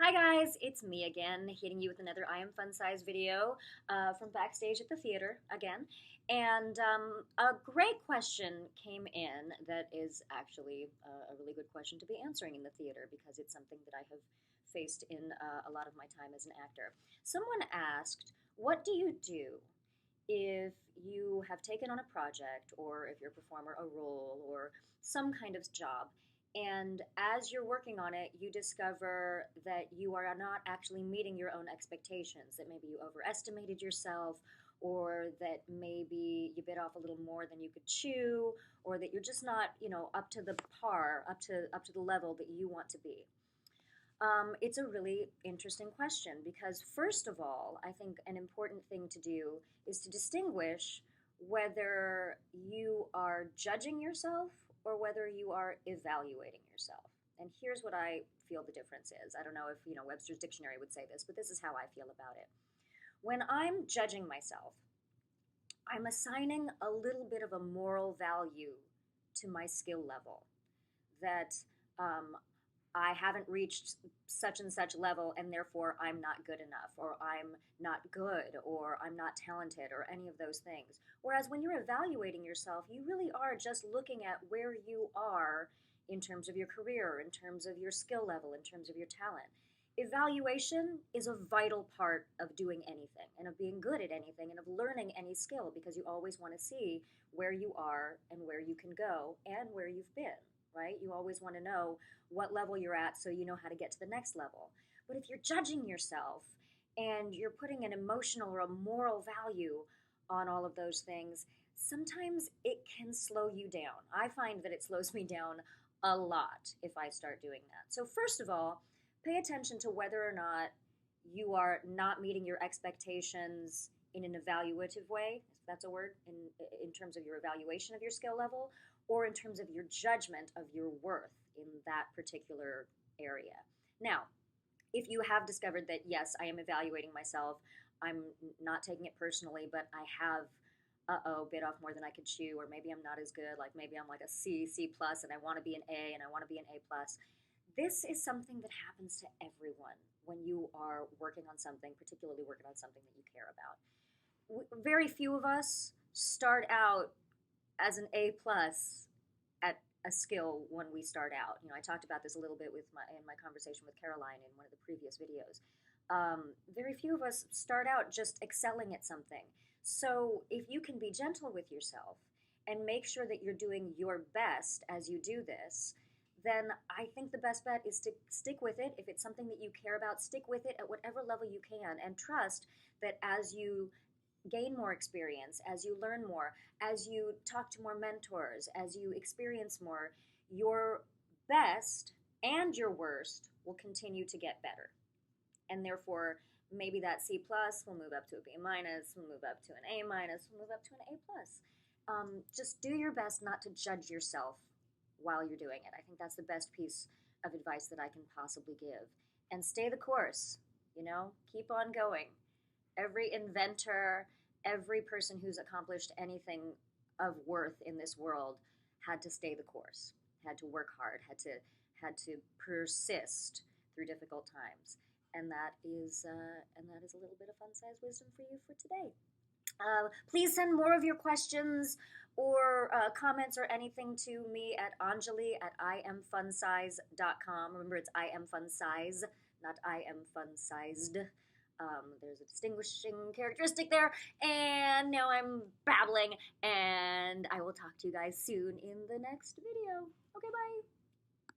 Hi guys, it's me again, hitting you with another I Am Fun Size video from backstage at the theater again. And a great question came in that is actually a really good question to be answering in the theater because it's something that I have faced in a lot of my time as an actor. Someone asked, what do you do if you have taken on a project or if you're a performer, a role or some kind of job, and as you're working on it, you discover that you are not actually meeting your own expectations, that maybe you overestimated yourself, or that maybe you bit off a little more than you could chew, or that you're just not, up to the par, up to the level that you want to be. It's a really interesting question because, first of all, I think an important thing to do is to distinguish whether you are judging yourself or whether you are evaluating yourself. And here's what I feel the difference is. I don't know if, Webster's dictionary would say this, but this is how I feel about it. When I'm judging myself, I'm assigning a little bit of a moral value to my skill level that um, I haven't reached such and such level and therefore I'm not good enough or I'm not good or I'm not talented or any of those things. Whereas when you're evaluating yourself, you really are just looking at where you are in terms of your career, in terms of your skill level, in terms of your talent. Evaluation is a vital part of doing anything and of being good at anything and of learning any skill because you always want to see where you are and where you can go and where you've been, right? You always want to know what level you're at so you know how to get to the next level. But if you're judging yourself and you're putting an emotional or a moral value on all of those things, sometimes it can slow you down. I find that it slows me down a lot if I start doing that. So, first of all, pay attention to whether or not you are not meeting your expectations in an evaluative way, if that's a word, in terms of your evaluation of your skill level, or in terms of your judgment of your worth in that particular area. Now, if you have discovered that, yes, I am evaluating myself, I'm not taking it personally, but I have, bit off more than I could chew, or maybe I'm not as good, like maybe I'm like a C, C plus, and I want to be an A, and I want to be an A plus. This is something that happens to everyone when you are working on something, particularly working on something that you care about. Very few of us start out as an A plus at a skill when we start out. I talked about this a little bit in my conversation with Caroline in one of the previous videos. Very few of us start out just excelling at something. So if you can be gentle with yourself and make sure that you're doing your best as you do this, then I think the best bet is to stick with it. If it's something that you care about, stick with it at whatever level you can and trust that as you gain more experience, as you learn more, as you talk to more mentors, as you experience more, your best and your worst will continue to get better. And therefore, maybe that C plus will move up to a B minus, will move up to an A minus, will move up to an A plus. Just do your best not to judge yourself while you're doing it. I think that's the best piece of advice that I can possibly give. And stay the course, keep on going. Every inventor, every person who's accomplished anything of worth in this world had to stay the course, had to work hard, had to persist through difficult times, and that is a little bit of fun-sized wisdom for you for today. Please send more of your questions or comments or anything to me at Anjali at IamFunsize.com. Remember, it's I am fun size, not I am fun sized. There's a distinguishing characteristic there. And now I'm babbling, and I will talk to you guys soon in the next video. Okay, bye.